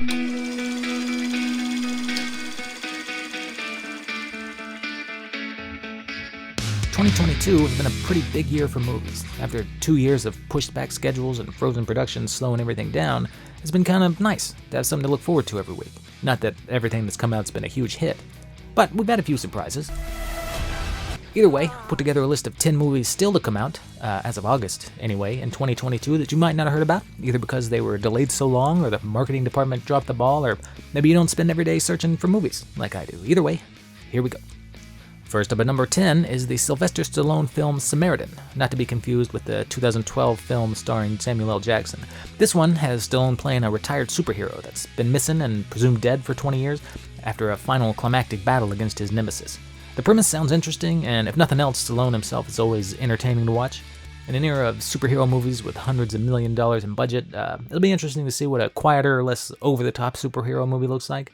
2022 has been a pretty big year for movies. After 2 years of pushed back schedules and frozen productions slowing everything down, it's been kind of nice to have something to look forward to every week. Not that everything that's come out's been a huge hit, but we've had a few surprises. Either way, put together a list of 10 movies still to come out, as of August anyway, in 2022 that you might not have heard about, either because they were delayed so long, or the marketing department dropped the ball, or maybe you don't spend every day searching for movies like I do. Either way, here we go. First up at number 10 is the Sylvester Stallone film Samaritan, not to be confused with the 2012 film starring Samuel L. Jackson. This one has Stallone playing a retired superhero that's been missing and presumed dead for 20 years after a final climactic battle against his nemesis. The premise sounds interesting, and if nothing else, Stallone himself is always entertaining to watch. In an era of superhero movies with hundreds of $1 million in budget, it'll be interesting to see what a quieter, less over-the-top superhero movie looks like.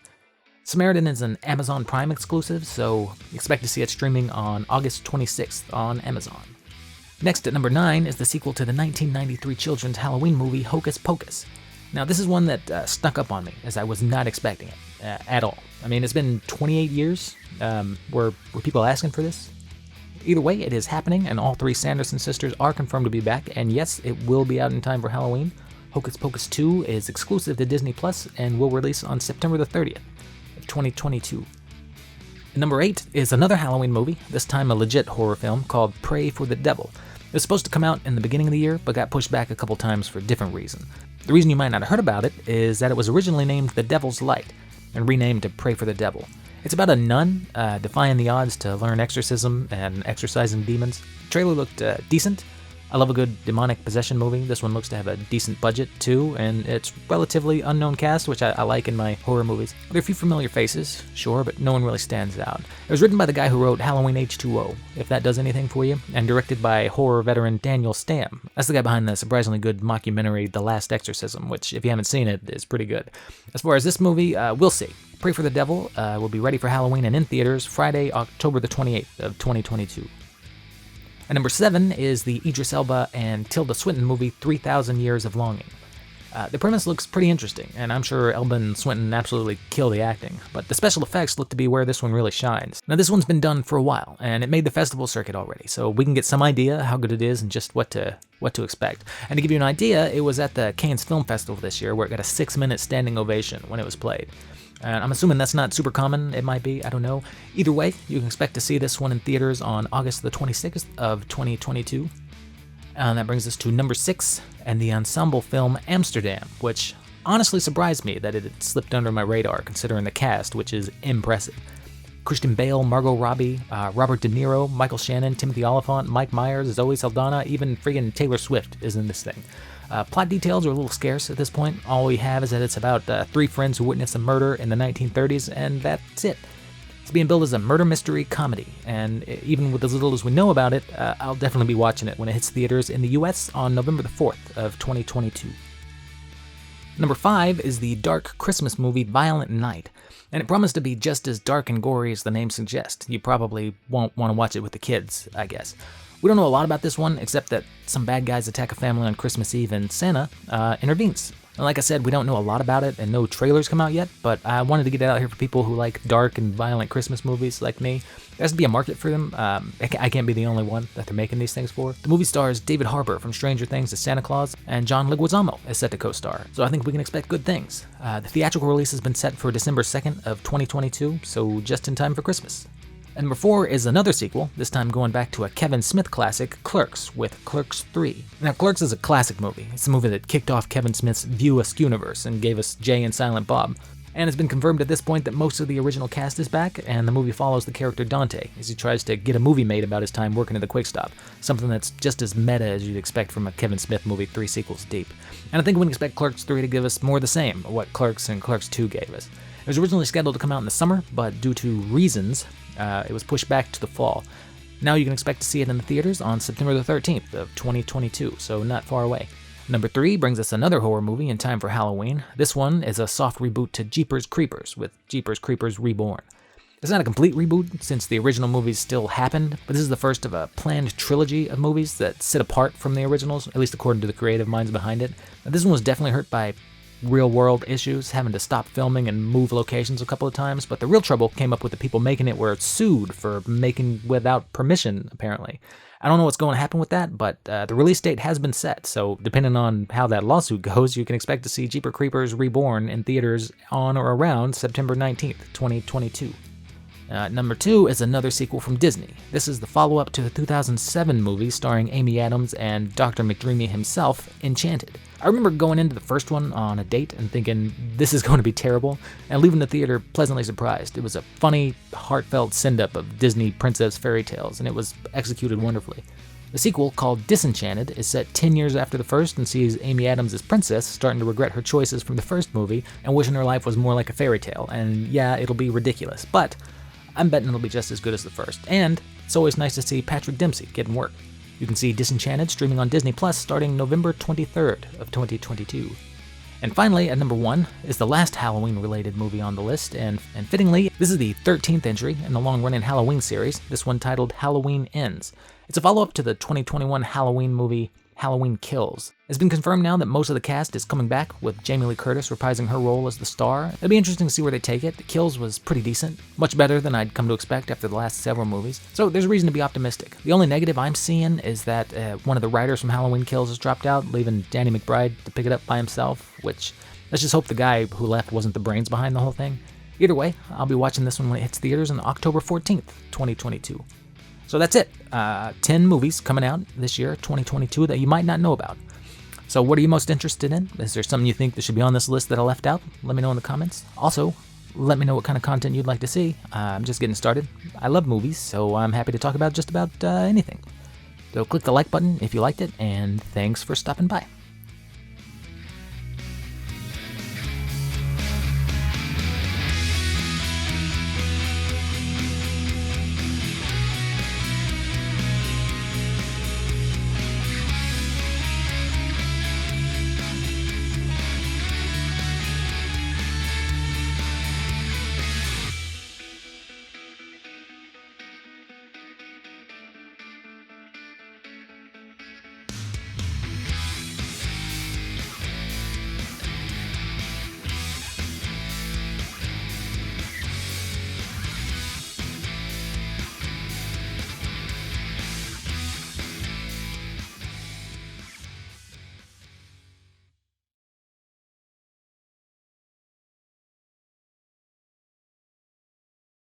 Samaritan is an Amazon Prime exclusive, so expect to see it streaming on August 26th on Amazon. Next at number 9 is the sequel to the 1993 children's Halloween movie Hocus Pocus. Now this is one that snuck up on me, as I was not expecting it at all. I mean, it's been 28 years. Were people asking for this? Either way, it is happening, and all 3 Sanderson sisters are confirmed to be back, and yes, it will be out in time for Halloween. Hocus Pocus 2 is exclusive to Disney Plus and will release on September the 30th. 2022. Number 8 is another Halloween movie, this time a legit horror film called Pray for the Devil. It was supposed to come out in the beginning of the year, but got pushed back a couple times for different reasons. The reason you might not have heard about it is that it was originally named The Devil's Light and renamed to Pray for the Devil. It's about a nun defying the odds to learn exorcism and exorcising demons. The trailer looked decent. I love a good demonic possession movie. This one looks to have a decent budget too, and it's relatively unknown cast, which I like in my horror movies. There are a few familiar faces, sure, but no one really stands out. It was written by the guy who wrote Halloween H2O, if that does anything for you, and directed by horror veteran Daniel Stamm. That's the guy behind the surprisingly good mockumentary The Last Exorcism, which, if you haven't seen it, is pretty good. As far as this movie, we'll see. Pray for the Devil will be ready for Halloween and in theaters Friday, October the 28th of 2022. And number 7 is the Edris Elba and Tilda Swinton movie 3,000 Years of Longing. The premise looks pretty interesting, and I'm sure Elba and Swinton absolutely kill the acting, but the special effects look to be where this one really shines. Now this one's been done for a while, and it made the festival circuit already, so we can get some idea how good it is and just what to expect. And to give you an idea, it was at the Cannes Film Festival this year where it got a 6-minute standing ovation when it was played. And I'm assuming that's not super common. It might be, I don't know. Either way, you can expect to see this one in theaters on August the 26th of 2022. And that brings us to number 6, and the ensemble film Amsterdam, which honestly surprised me that it had slipped under my radar considering the cast, which is impressive. Christian Bale, Margot Robbie, Robert De Niro, Michael Shannon, Timothy Olyphant, Mike Myers, Zoe Saldana, even friggin' Taylor Swift is in this thing. Plot details are a little scarce at this point. All we have is that it's about 3 friends who witness a murder in the 1930s, and that's it. It's being billed as a murder mystery comedy, and even with as little as we know about it, I'll definitely be watching it when it hits theaters in the US on November the 4th of 2022. Number 5 is the dark Christmas movie Violent Night, and it promised to be just as dark and gory as the name suggests. You probably won't want to watch it with the kids, I guess. We don't know a lot about this one, except that some bad guys attack a family on Christmas Eve and Santa intervenes. And like I said, we don't know a lot about it and no trailers come out yet, but I wanted to get it out here for people who like dark and violent Christmas movies like me. There has to be a market for them. I can't be the only one that they're making these things for. The movie stars David Harbour from Stranger Things as Santa Claus, and John Leguizamo is set to co-star, so I think we can expect good things. The theatrical release has been set for December 2nd of 2022, so just in time for Christmas. And number 4 is another sequel, this time going back to a Kevin Smith classic, Clerks, with Clerks 3. Now, Clerks is a classic movie. It's a movie that kicked off Kevin Smith's View Askew-universe and gave us Jay and Silent Bob. And it's been confirmed at this point that most of the original cast is back, and the movie follows the character Dante as he tries to get a movie made about his time working at the Quick Stop, something that's just as meta as you'd expect from a Kevin Smith movie 3 sequels deep. And I think we can expect Clerks 3 to give us more of the same, what Clerks and Clerks 2 gave us. It was originally scheduled to come out in the summer, but due to reasons, it was pushed back to the fall. Now you can expect to see it in the theaters on September the 13th of 2022, so not far away. Number 3 brings us another horror movie in time for Halloween. This one is a soft reboot to Jeepers Creepers, with Jeepers Creepers Reborn. It's not a complete reboot, since the original movies still happened, but this is the first of a planned trilogy of movies that sit apart from the originals, at least according to the creative minds behind it. Now, this one was definitely hurt by real-world issues, having to stop filming and move locations a couple of times, but the real trouble came up with the people making it, were sued for making without permission, apparently. I don't know what's going to happen with that, but the release date has been set, so depending on how that lawsuit goes, you can expect to see Jeepers Creepers Reborn in theaters on or around September 19th, 2022. Number 2 is another sequel from Disney. This is the follow-up to the 2007 movie starring Amy Adams and Dr. McDreamy himself, Enchanted. I remember going into the first one on a date and thinking, this is going to be terrible, and leaving the theater pleasantly surprised. It was a funny, heartfelt send-up of Disney princess fairy tales, and it was executed wonderfully. The sequel, called Disenchanted, is set 10 years after the first and sees Amy Adams as princess starting to regret her choices from the first movie and wishing her life was more like a fairy tale, and yeah, it'll be ridiculous, but I'm betting it'll be just as good as the first, and it's always nice to see Patrick Dempsey getting work. You can see Disenchanted streaming on Disney Plus starting November 23rd of 2022. And finally, at number 1, is the last Halloween-related movie on the list, and fittingly, this is the 13th entry in the long-running Halloween series, this one titled Halloween Ends. It's a follow-up to the 2021 Halloween movie Halloween Kills. It's been confirmed now that most of the cast is coming back, with Jamie Lee Curtis reprising her role as the star. It'll be interesting to see where they take it. The Kills was pretty decent, much better than I'd come to expect after the last several movies, so there's reason to be optimistic. The only negative I'm seeing is that one of the writers from Halloween Kills has dropped out, leaving Danny McBride to pick it up by himself, which, let's just hope the guy who left wasn't the brains behind the whole thing. Either way, I'll be watching this one when it hits theaters on October 14th, 2022. So that's it. 10 movies coming out this year, 2022, that you might not know about. So what are you most interested in? Is there something you think that should be on this list that I left out? Let me know in the comments. Also, let me know what kind of content you'd like to see. I'm just getting started. I love movies, so I'm happy to talk about just about anything. So click the like button if you liked it, and thanks for stopping by.